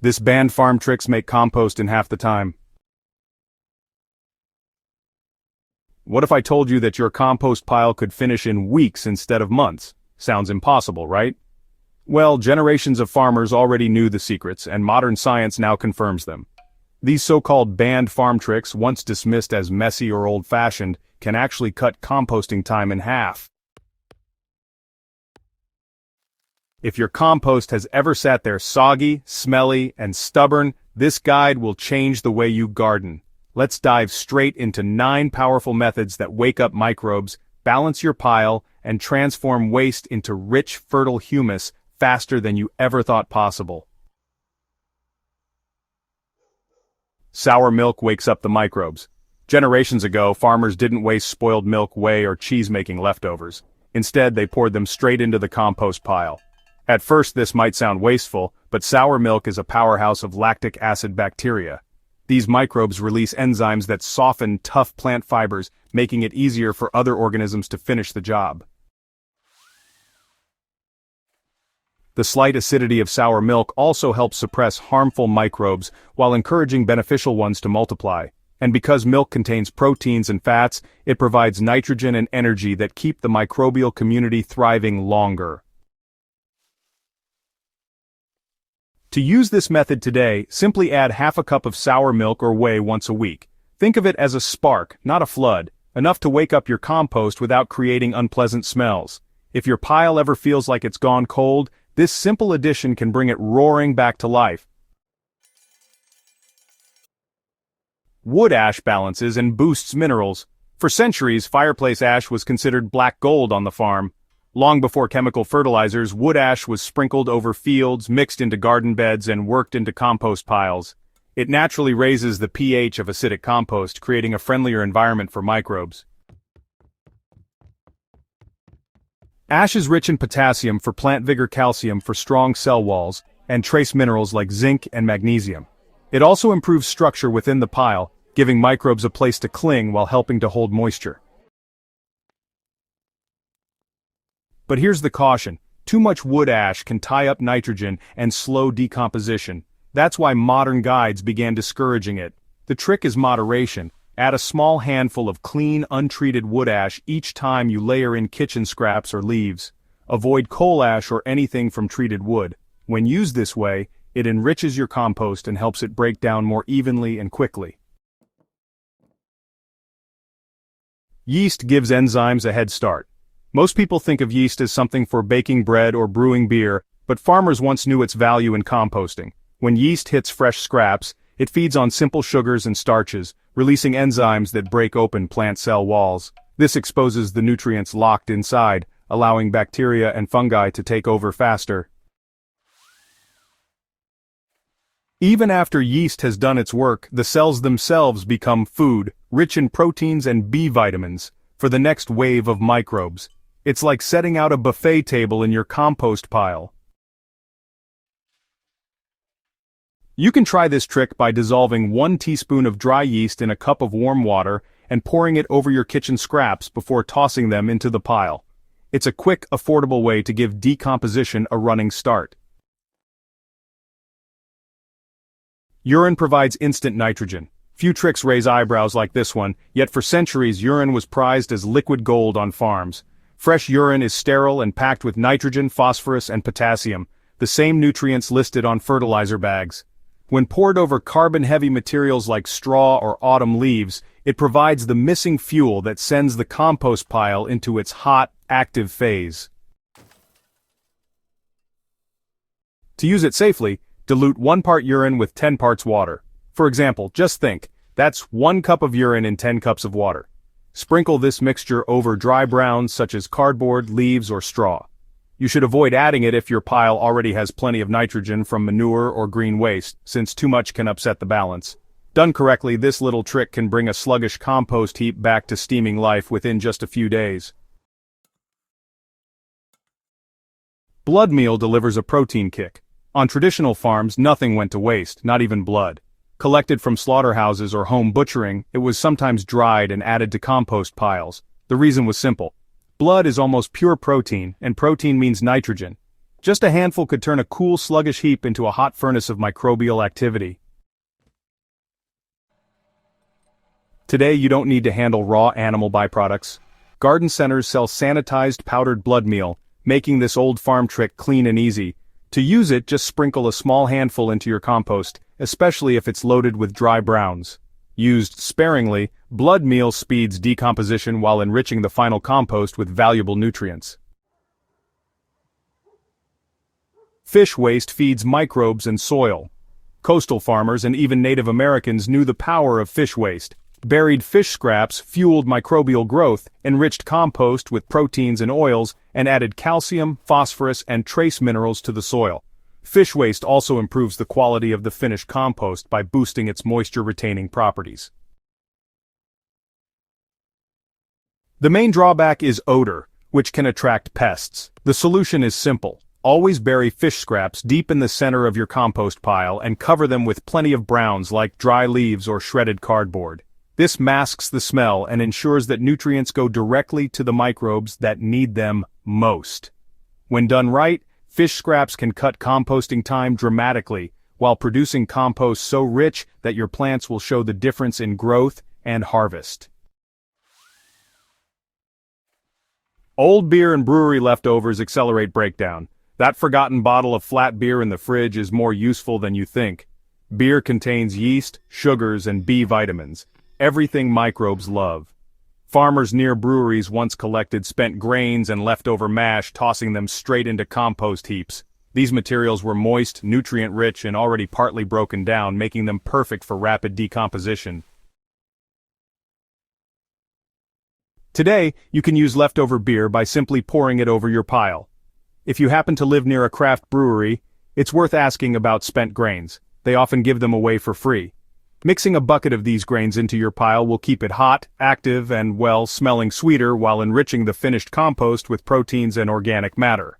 This banned farm tricks make compost in half the time. What if I told you that your compost pile could finish in weeks instead of months? Sounds impossible, right? Well, generations of farmers already knew the secrets, and modern science now confirms them. These so-called banned farm tricks, once dismissed as messy or old-fashioned, can actually cut composting time in half. If your compost has ever sat there soggy, smelly, and stubborn, this guide will change the way you garden. Let's dive straight into 9 powerful methods that wake up microbes, balance your pile, and transform waste into rich, fertile humus faster than you ever thought possible. Sour milk wakes up the microbes. Generations ago, farmers didn't waste spoiled milk, whey, or cheese-making leftovers. Instead, they poured them straight into the compost pile. At first, this might sound wasteful, but sour milk is a powerhouse of lactic acid bacteria. These microbes release enzymes that soften tough plant fibers, making it easier for other organisms to finish the job. The slight acidity of sour milk also helps suppress harmful microbes while encouraging beneficial ones to multiply. And because milk contains proteins and fats, it provides nitrogen and energy that keep the microbial community thriving longer. To use this method today, simply add half a cup of sour milk or whey once a week. Think of it as a spark, not a flood, enough to wake up your compost without creating unpleasant smells. If your pile ever feels like it's gone cold, this simple addition can bring it roaring back to life. Wood ash balances and boosts minerals. For centuries, fireplace ash was considered black gold on the farm. Long before chemical fertilizers, wood ash was sprinkled over fields, mixed into garden beds, and worked into compost piles. It naturally raises the pH of acidic compost, creating a friendlier environment for microbes. Ash is rich in potassium for plant vigor, calcium for strong cell walls, and trace minerals like zinc and magnesium. It also improves structure within the pile, giving microbes a place to cling while helping to hold moisture. But here's the caution: too much wood ash can tie up nitrogen and slow decomposition. That's why modern guides began discouraging it. The trick is moderation. Add a small handful of clean, untreated wood ash each time you layer in kitchen scraps or leaves. Avoid coal ash or anything from treated wood. When used this way, it enriches your compost and helps it break down more evenly and quickly. Yeast gives enzymes a head start. Most people think of yeast as something for baking bread or brewing beer, but farmers once knew its value in composting. When yeast hits fresh scraps, it feeds on simple sugars and starches, releasing enzymes that break open plant cell walls. This exposes the nutrients locked inside, allowing bacteria and fungi to take over faster. Even after yeast has done its work, the cells themselves become food, rich in proteins and B vitamins, for the next wave of microbes. It's like setting out a buffet table in your compost pile. You can try this trick by dissolving 1 teaspoon of dry yeast in a cup of warm water and pouring it over your kitchen scraps before tossing them into the pile. It's a quick, affordable way to give decomposition a running start. Urine provides instant nitrogen. Few tricks raise eyebrows like this one, yet for centuries urine was prized as liquid gold on farms. Fresh urine is sterile and packed with nitrogen, phosphorus, and potassium, the same nutrients listed on fertilizer bags. When poured over carbon-heavy materials like straw or autumn leaves, it provides the missing fuel that sends the compost pile into its hot, active phase. To use it safely, dilute 1 part urine with 10 parts water. For example, just think, that's 1 cup of urine in 10 cups of water. Sprinkle this mixture over dry browns such as cardboard, leaves, or straw. You should avoid adding it if your pile already has plenty of nitrogen from manure or green waste, since too much can upset the balance. Done correctly, this little trick can bring a sluggish compost heap back to steaming life within just a few days. Blood meal delivers a protein kick. On traditional farms, nothing went to waste, not even blood. Collected from slaughterhouses or home butchering, it was sometimes dried and added to compost piles. The reason was simple. Blood is almost pure protein, and protein means nitrogen. Just a handful could turn a cool, sluggish heap into a hot furnace of microbial activity. Today you don't need to handle raw animal byproducts. Garden centers sell sanitized powdered blood meal, making this old farm trick clean and easy. To use it, just sprinkle a small handful into your compost, especially if it's loaded with dry browns. Used sparingly, blood meal speeds decomposition while enriching the final compost with valuable nutrients. Fish waste feeds microbes and soil. Coastal farmers and even Native Americans knew the power of fish waste. Buried fish scraps fueled microbial growth, enriched compost with proteins and oils, and added calcium, phosphorus, and trace minerals to the soil. Fish waste also improves the quality of the finished compost by boosting its moisture-retaining properties. The main drawback is odor, which can attract pests. The solution is simple. Always bury fish scraps deep in the center of your compost pile and cover them with plenty of browns like dry leaves or shredded cardboard. This masks the smell and ensures that nutrients go directly to the microbes that need them most. When done right, fish scraps can cut composting time dramatically, while producing compost so rich that your plants will show the difference in growth and harvest. Old beer and brewery leftovers accelerate breakdown. That forgotten bottle of flat beer in the fridge is more useful than you think. Beer contains yeast, sugars, and B vitamins. Everything microbes love. Farmers near breweries once collected spent grains and leftover mash, tossing them straight into compost heaps. These materials were moist, nutrient-rich, and already partly broken down, making them perfect for rapid decomposition. Today, you can use leftover beer by simply pouring it over your pile. If you happen to live near a craft brewery, it's worth asking about spent grains. They often give them away for free. Mixing a bucket of these grains into your pile will keep it hot, active, and, well, smelling sweeter while enriching the finished compost with proteins and organic matter.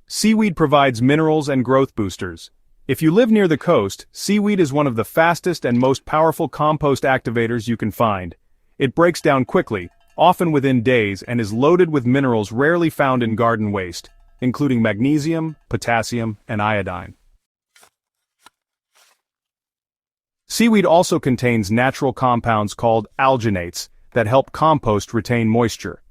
Seaweed provides minerals and growth boosters. If you live near the coast, seaweed is one of the fastest and most powerful compost activators you can find. It breaks down quickly, often within days, and is loaded with minerals rarely found in garden waste, including magnesium, potassium, and iodine. Seaweed also contains natural compounds called alginates that help compost retain moisture.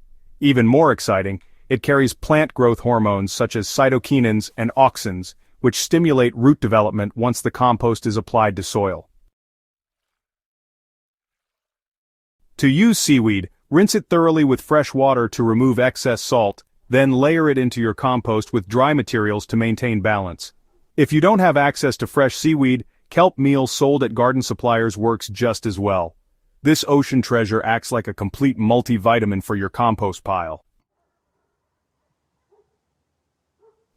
Even more exciting, it carries plant growth hormones such as cytokinins and auxins, which stimulate root development once the compost is applied to soil. To use seaweed, rinse it thoroughly with fresh water to remove excess salt, then layer it into your compost with dry materials to maintain balance. If you don't have access to fresh seaweed, kelp meal sold at garden suppliers works just as well. This ocean treasure acts like a complete multivitamin for your compost pile.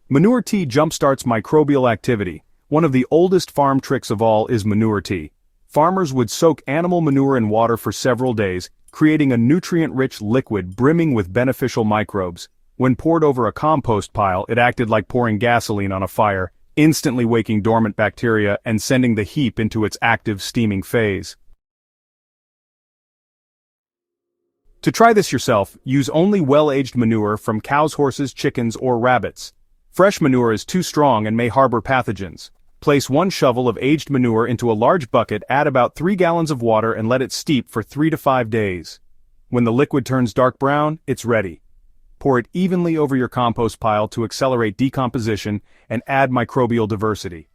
Manure tea jumpstarts microbial activity. One of the oldest farm tricks of all is manure tea. Farmers would soak animal manure in water for several days, creating a nutrient-rich liquid brimming with beneficial microbes. When poured over a compost pile, it acted like pouring gasoline on a fire, instantly waking dormant bacteria and sending the heap into its active steaming phase. To try this yourself, use only well-aged manure from cows, horses, chickens, or rabbits. Fresh manure is too strong and may harbor pathogens. Place 1 shovel of aged manure into a large bucket, add about 3 gallons of water and let it steep for 3 to 5 days. When the liquid turns dark brown, it's ready. Pour it evenly over your compost pile to accelerate decomposition and add microbial diversity.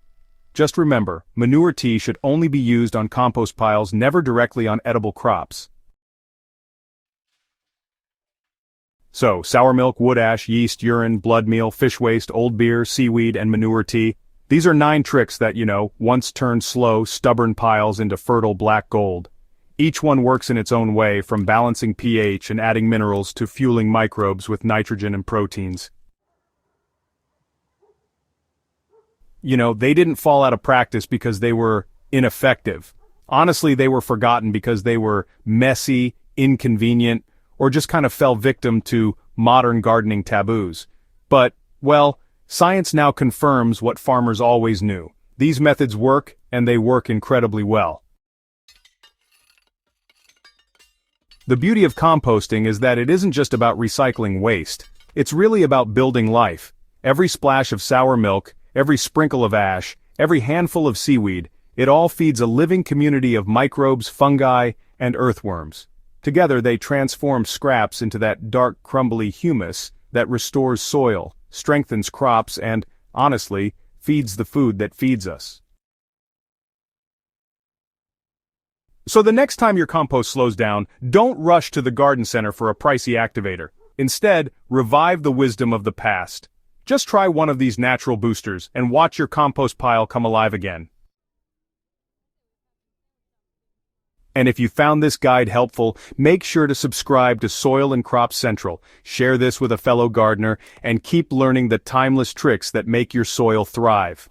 Just remember, manure tea should only be used on compost piles, never directly on edible crops. So, sour milk, wood ash, yeast, urine, blood meal, fish waste, old beer, seaweed, and manure tea. These are 9 tricks that, once turned slow, stubborn piles into fertile black gold. Each one works in its own way, from balancing pH and adding minerals to fueling microbes with nitrogen and proteins. They didn't fall out of practice because they were ineffective. Honestly, they were forgotten because they were messy, inconvenient, or just kind of fell victim to modern gardening taboos. But, well, science now confirms what farmers always knew. These methods work, and they work incredibly well. The beauty of composting is that it isn't just about recycling waste. It's really about building life. Every splash of sour milk, every sprinkle of ash, every handful of seaweed, it all feeds a living community of microbes, fungi, and earthworms. Together they transform scraps into that dark, crumbly humus that restores soil, strengthens crops, and, honestly, feeds the food that feeds us. So the next time your compost slows down, don't rush to the garden center for a pricey activator. Instead, revive the wisdom of the past. Just try one of these natural boosters and watch your compost pile come alive again. And if you found this guide helpful, make sure to subscribe to Soil and Crop Central, share this with a fellow gardener, and keep learning the timeless tricks that make your soil thrive.